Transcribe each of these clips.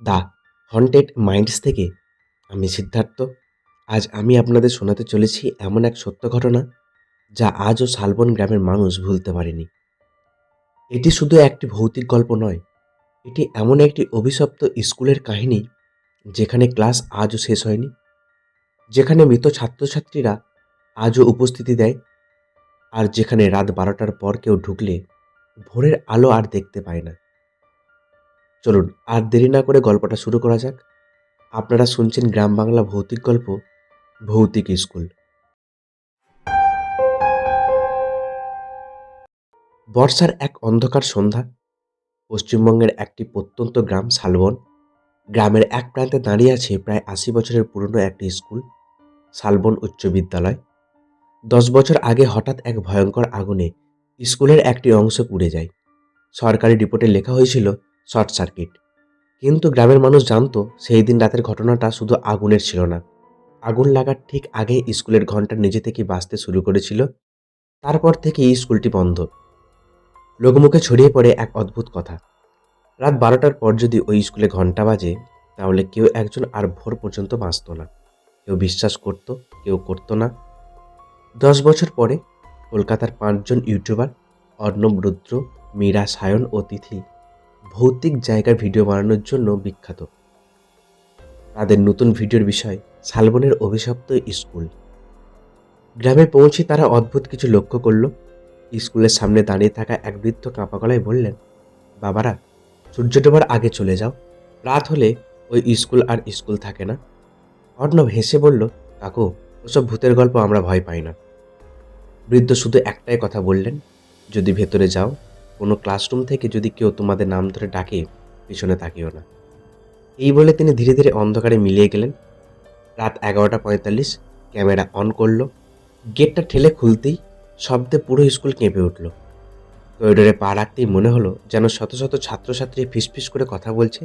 The haunted minds থেকে আমি সিদ্ধার্থ। আজ আমি আপনাদের শোনাতে চলেছি এমন এক সত্য ঘটনা যা আজও শালবন গ্রামের মানুষ ভুলতে পারেনি। এটি শুধু একটি ভৌতিক গল্প নয়, এটি এমন একটি অভিশপ্ত স্কুলের কাহিনী যেখানে ক্লাস আজও শেষ হয়নি, যেখানে মৃত ছাত্রছাত্রীরা আজও উপস্থিতি দেয়, আর যেখানে রাত 12টার পর কেউ ঢুকলে ভোরের আলো আর দেখতে পায় না। চলুন আর দেরি না করে গল্পটা শুরু করা যাক। আপনারা শুনছেন গ্রাম বাংলা ভৌতিক গল্প, ভৌতিক স্কুল। বর্ষার এক অন্ধকার সন্ধ্যা, পশ্চিমবঙ্গের একটি প্রত্যন্ত গ্রাম শালবন। গ্রামের এক প্রান্তে দাঁড়িয়ে আছে প্রায় 80 বছরের পুরনো একটি স্কুল, শালবন উচ্চ বিদ্যালয়। 10 বছর আগে হঠাৎ এক ভয়ঙ্কর আগুনে স্কুলের একটি অংশ পুড়ে যায়। সরকারি রিপোর্টে লেখা হয়েছিল শর্ট সার্কিট, কিন্তু গ্রামের মানুষ জানতো সেই দিন রাতের ঘটনাটা শুধু আগুনের ছিল না। আগুন লাগার ঠিক আগে স্কুলের ঘন্টা নিজে থেকে বাজতে শুরু করেছিল। তারপর থেকে স্কুলটি বন্ধ। লোকমুখে ছড়িয়ে পড়ে এক অদ্ভুত কথা: রাত 12টার পর যদি ওই স্কুলে ঘন্টা বাজে, তাহলে কেউ একজন আর ভোর পর্যন্ত বাঁচত না। কেউ বিশ্বাস করত, কেউ করত না। 10 বছর পরে কলকাতার 5জন ইউটিউবার অর্ণব, রুদ্র, মীরা, সায়ন ও তিথি ভৌতিক জায়গার ভিডিও বানানোর জন্য বিখ্যাত। তাদের নতুন ভিডিওর বিষয় শালবনের অভিশপ্ত স্কুল। গ্রামে পৌঁছে তারা অদ্ভুত কিছু লক্ষ্য করল। স্কুলের সামনে দাঁড়িয়ে থাকা এক বৃদ্ধ কাঁপা গলায় বললেন, বাবারা, সূর্য ডোবার আগে চলে যাও। রাত হলে ওই স্কুল আর স্কুল থাকে না। অর্ণব হেসে বলল, কাকু, ওসব ভূতের গল্প আমরা ভয় পাই না। বৃদ্ধ শুধু একটাই কথা বললেন, যদি ভেতরে যাও, কোনো ক্লাসরুম থেকে যদি কেউ তোমাদের নাম ধরে ডাকে, পিছনে তাকিও না। এই বলে তিনি ধীরে ধীরে অন্ধকারে মিলিয়ে গেলেন। রাত 11:45 ক্যামেরা অন করলো। গেটটা ঠেলে খুলতেই শব্দে পুরো স্কুল কেঁপে উঠল। করিডোরে পা রাখতেই মনে হলো যেন শত শত ছাত্রছাত্রী ফিসফিস করে কথা বলছে,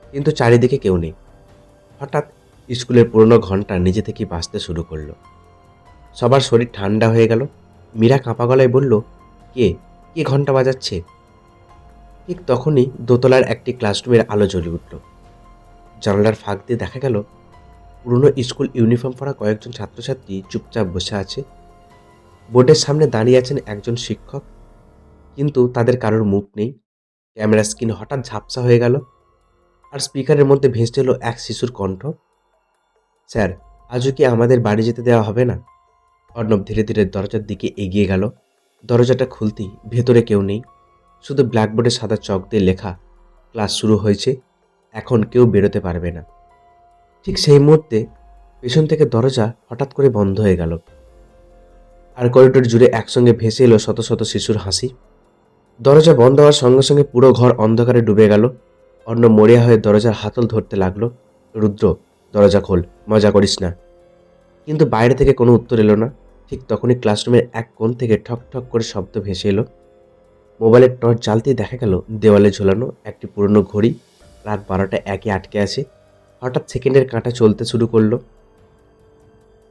কিন্তু চারিদিকে কেউ নেই। হঠাৎ স্কুলের পুরনো ঘন্টা নিজে থেকেই বাজতে শুরু করলো। সবার শরীর ঠান্ডা হয়ে গেল। মীরা কাঁপা গলায় বলল, কে কে ঘন্টা বাজাচ্ছে? ঠিক তখনই দোতলার একটি ক্লাসরুমের আলো জ্বলে উঠল। জানালার ফাঁক দিয়ে দেখা গেল পুরনো স্কুল ইউনিফর্ম পরা কয়েকজন ছাত্রছাত্রী চুপচাপ বসে আছে। বোর্ডের সামনে দাঁড়িয়ে আছেন একজন শিক্ষক, কিন্তু তাদের কারোর মুখ নেই। ক্যামেরা স্ক্রিন হঠাৎ ঝাপসা হয়ে গেল, আর স্পিকারের মধ্যে ভেসে এলো এক শিশুর কণ্ঠ, স্যার, আজও কি আমাদের বাড়ি যেতে দেওয়া হবে না? অর্ণব ধীরে ধীরে দরজার দিকে এগিয়ে গেল। দরজাটা খুলতেই ভেতরে কেউ নেই, শুধু ব্ল্যাকবোর্ডে সাদা চক দিয়ে লেখা, ক্লাস শুরু হয়েছে, এখন কেউ বেরোতে পারবে না। ঠিক সেই মুহূর্তে পেছন থেকে দরজা হঠাৎ করে বন্ধ হয়ে গেল, আর করিডোর জুড়ে একসঙ্গে ভেসে এলো শত শত শিশুর হাসি। দরজা বন্ধ হওয়ার সঙ্গে সঙ্গে পুরো ঘর অন্ধকারে ডুবে গেল। অর্ণব মরিয়া হয়ে দরজার হাতল ধরতে লাগলো, রুদ্র, দরজা খোল, মজা করিস না। কিন্তু বাইরে থেকে কোনো উত্তর এলো না। ঠিক তখনই ক্লাসরুমের এক কোণ থেকে ঠক ঠক করে শব্দ ভেসে এলো। মোবাইলের টর্চ জ্বালতেই দেখা গেল দেওয়ালে ঝোলানো একটি পুরনো ঘড়ি রাত 12টা একে আটকে আছে। হঠাৎ সেকেন্ডের কাঁটা চলতে শুরু করলো।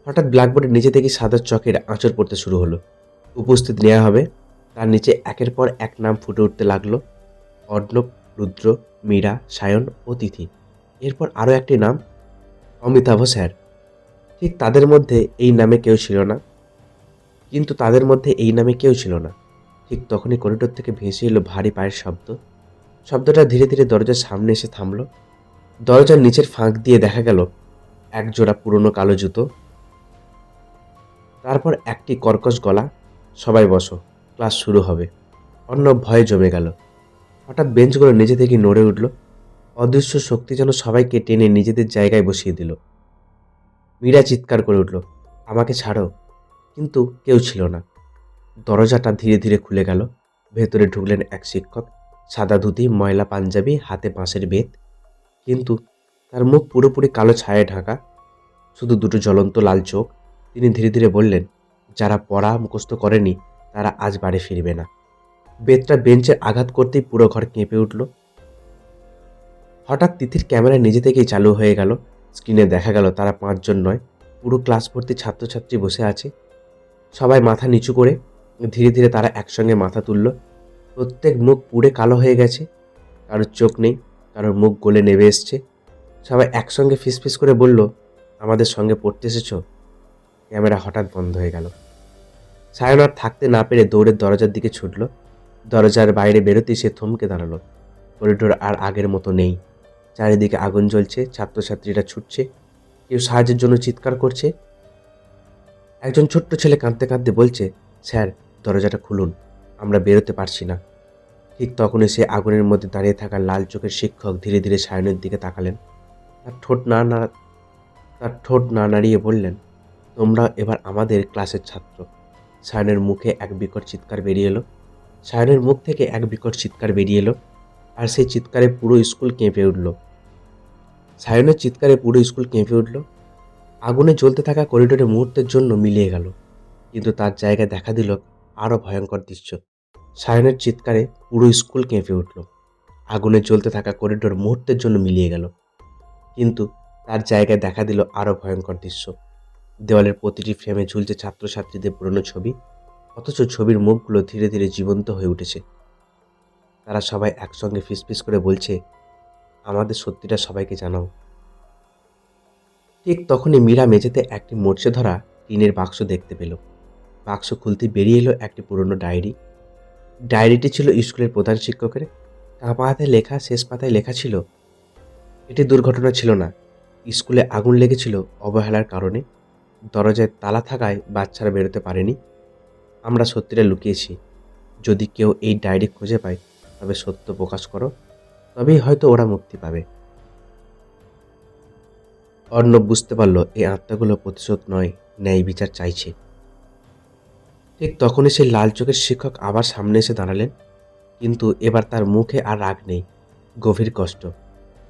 হঠাৎ ব্ল্যাকবোর্ডের নিচে থেকে সাদা চকের আঁচড় পড়তে শুরু হলো। উপস্থিত নেওয়া হবে। তার নিচে একের পর এক নাম ফুটে উঠতে লাগলো, অর্ণব, রুদ্র, মীরা, সায়ন ও তিথি। এরপর আরও একটি নাম, অমিতাভ স্যার। ঠিক তাদের মধ্যে এই নামে কেউ ছিল না, কিন্তু তাদের মধ্যে এই নামে কেউ ছিল না। ঠিক তখনই করিডোর থেকে ভেসে এলো ভারী পায়ের শব্দ। শব্দটা ধীরে ধীরে দরজার সামনে এসে থামলো। দরজার নিচের ফাঁক দিয়ে দেখা গেল এক জোড়া পুরনো কালো জুতো। তারপর একটি কর্কশ গলা, সবাই বসো, ক্লাস শুরু হবে। অর্ণব ভয়ে জমে গেল। হঠাৎ বেঞ্চগুলো নিজে থেকে নড়ে উঠল। অদৃশ্য শক্তি যেন সবাইকে টেনে নিজেদের জায়গায় বসিয়ে দিল। মীরা চিৎকার করে উঠল, আমাকে ছাড়ো! কিন্তু কেউ ছিল না। দরজাটা ধীরে ধীরে খুলে গেল। ভেতরে ঢুকলেন এক শিক্ষক, সাদা ধুতি, ময়লা পাঞ্জাবি, হাতে বাঁশের বেত, কিন্তু তার মুখ পুরোপুরি কালো ছায়ায় ঢাকা, শুধু দুটো জ্বলন্ত লাল চোখ। তিনি ধীরে ধীরে বললেন, যারা পড়া মুখস্থ করেনি তারা আজ বাড়ি ফিরবে না। বেতটা বেঞ্চে আঘাত করতেই পুরো ঘর কেঁপে উঠল। হঠাৎ তিথির ক্যামেরা নিজে থেকেই চালু হয়ে গেল। স্ক্রিনে দেখা গেল তারা 5জন নয়, পুরো ক্লাস ভর্তি ছাত্রছাত্রী বসে আছে। সবাই মাথা নিচু করে। ধীরে ধীরে তারা একসঙ্গে মাথা তুলল। প্রত্যেক মুখ পুড়ে কালো হয়ে গেছে, কারোর চোখ নেই, কারোর মুখ গলে নেমে এসছে। সবাই একসঙ্গে ফিসফিস করে বলল, আমাদের সঙ্গে পড়তে এসেছো? ক্যামেরা হঠাৎ বন্ধ হয়ে গেল। সায়ন আর থাকতে না পেরে দৌড়ে দরজার দিকে ছুটল। দরজার বাইরে বেরোতেই সে থমকে দাঁড়ালো। করিডোর আর আগের মতো নেই। চারিদিকে আগুন জ্বলছে, ছাত্রছাত্রীরা ছুটছে, কেউ সাহায্যের জন্য চিৎকার করছে। একজন ছোট্ট ছেলে কাঁদতে কাঁদতে বলছে, স্যার, দরজাটা খুলুন, আমরা বেরোতে পারছি না। ঠিক তখনই সে আগুনের মধ্যে দাঁড়িয়ে থাকা লাল চোখের শিক্ষক ধীরে ধীরে সায়নের দিকে তাকালেন। তার ঠোঁট না নাড়িয়ে বললেন, তোমরা এবার আমাদের ক্লাসের ছাত্র। সায়নের মুখে এক বিকট চিৎকার বেরিয়ে এলো। সায়নের মুখ থেকে এক বিকট চিৎকার বেরিয়ে এলো, আর সেই চিৎকারে পুরো স্কুল কেঁপে উঠল। সায়নের চিৎকারে পুরো স্কুল কেঁপে উঠল। আগুনে জ্বলতে থাকা করিডোরে মুহূর্তের জন্য মিলিয়ে গেল, কিন্তু তার জায়গায় দেখা দিল আরও ভয়ঙ্কর দৃশ্য। সায়নের চিৎকারে পুরো স্কুল কেঁপে উঠল। আগুনে জ্বলতে থাকা করিডোর মুহূর্তের জন্য মিলিয়ে গেল, কিন্তু তার জায়গায় দেখা দিল আরও ভয়ঙ্কর দৃশ্য। দেওয়ালের প্রতিটি ফ্রেমে ঝুলছে ছাত্রছাত্রীদের পুরনো ছবি, অথচ ছবির মুখগুলো ধীরে ধীরে জীবন্ত হয়ে উঠেছে। তারা সবাই একসঙ্গে ফিসফিস করে বলছে, আমাদের সত্যিটা সবাইকে জানাও। ঠিক তখনই মীরা মেঝেতে একটি মরচে ধরা টিনের বাক্স দেখতে পেল। বাক্স খুলতে বেরিয়ে এলো একটি পুরনো ডায়েরি। ডায়েরিটি ছিল স্কুলের প্রধান শিক্ষকের। কাঁপা হাতে লেখা, শেষ পাতায় লেখা ছিল, এটি দুর্ঘটনা ছিল না, স্কুলে আগুন লেগেছিল অবহেলার কারণে। দরজায় তালা থাকায় বাচ্চারা বেরোতে পারেনি। আমরা সত্যিটা লুকিয়েছি। যদি কেউ এই ডায়েরি খুঁজে পায়, তবে সত্য প্রকাশ করো, তবেই হয়তো ওরা মুক্তি পাবে। অর্ণব বুঝতে পারল এই আত্মাগুলো প্রতিশোধ নয়, ন্যায় বিচার চাইছে। ঠিক তখনই সেই লাল চোখের শিক্ষক আবার সামনে এসে দাঁড়ালেন, কিন্তু এবার তার মুখে আর রাগ নেই, গভীর কষ্ট।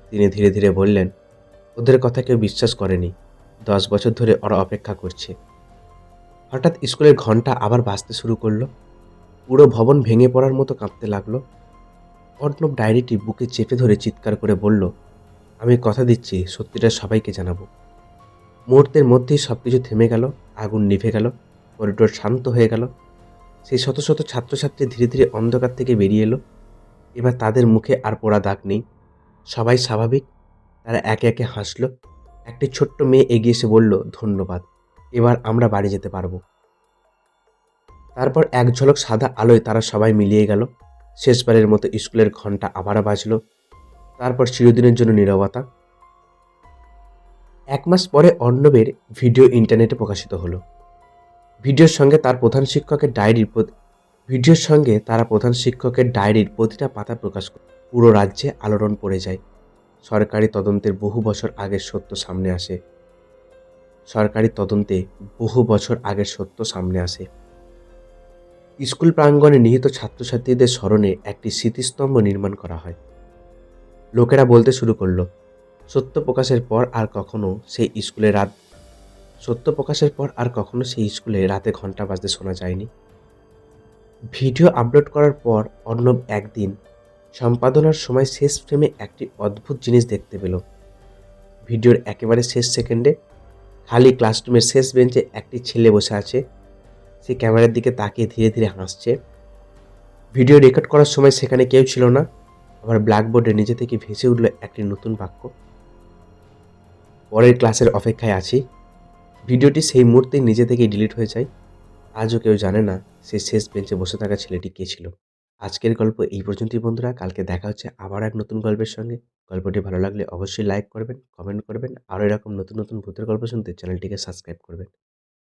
তিনি ধীরে ধীরে বললেন, ওদের কথা কেউ বিশ্বাস করেনি। 10 বছর ধরে ওরা অপেক্ষা করছে। হঠাৎ স্কুলের ঘন্টা আবার বাজতে শুরু করলো। পুরো ভবন ভেঙে পড়ার মতো কাঁপতে লাগলো। অর্ণব ডায়েরিটি বুকে চেপে ধরে চিৎকার করে বলল, আমি কথা দিচ্ছি সত্যিটা সবাইকে জানাবো। মুহূর্তের মধ্যেই সবকিছু থেমে গেল। আগুন নিভে গেল, করিডোর শান্ত হয়ে গেল। সেই শত শত ছাত্রছাত্রী ধীরে ধীরে অন্ধকার থেকে বেরিয়ে এলো। এবার তাদের মুখে আর পোড়া দাগ নেই, সবাই স্বাভাবিক। তারা একে একে হাসলো। একটি ছোট্ট মেয়ে এগিয়ে এসে বলল, ধন্যবাদ, এবার আমরা বাড়ি যেতে পারবো। তারপর এক ঝলক সাদা আলোয় তারা সবাই মিলিয়ে গেল। শেষবারের মতো স্কুলের ঘন্টা আবারও বাজলো। তারপর চিরদিনের জন্য নীরবতা। 1 মাস পরে অর্ণবের ভিডিও ইন্টারনেটে প্রকাশিত হলো। ভিডিওর সঙ্গে তার প্রধান শিক্ষকের ডায়েরির প্রতিটা পাতা প্রকাশ করে। পুরো রাজ্যে আলোড়ন পড়ে যায়। সরকারি তদন্তের বহু বছর আগের সত্য সামনে আসে। স্কুল প্রাঙ্গণে নিহত ছাত্রছাত্রীদের স্মরণে একটি স্মৃতিস্তম্ভ নির্মাণ করা হয়। লোকেরা বলতে শুরু করলো, সত্য প্রকাশের পর আর কখনো সেই স্কুলে রাতে ঘন্টা বাজতে শোনা যায়নি। ভিডিও আপলোড করার পর অর্ণব একদিন সম্পাদনার সময় শেষ ফ্রেমে একটি অদ্ভুত জিনিস দেখতে পেল। ভিডিওর একেবারে শেষ সেকেন্ডে খালি ক্লাসরুমের শেষ বেঞ্চে একটি ছেলে বসে আছে। সে ক্যামেরার দিকে তাকিয়ে ধীরে ধীরে হাসছে। ভিডিও রেকর্ড করার সময় সেখানে কেউ ছিল না। আবার ব্ল্যাকবোর্ডে নিজে থেকে ভেসে উঠল একটি নতুন বাক্য, পরের ক্লাসের অপেক্ষায় আছি। ভিডিওটি সেই মুহূর্তেই নিজে থেকেই ডিলিট হয়ে যায়। আজও কেউ জানে না সেই শেষ বেঞ্চে বসে থাকা ছেলেটি কে ছিল। আজকের গল্প এই পর্যন্তই বন্ধুরা। কালকে দেখা হচ্ছে আবার এক নতুন গল্পের সঙ্গে। গল্পটি ভালো লাগলে অবশ্যই লাইক করবেন, কমেন্ট করবেন। আরও এরকম নতুন নতুন ভূতের গল্প শুনতে চ্যানেলটিকে সাবস্ক্রাইব করবেন।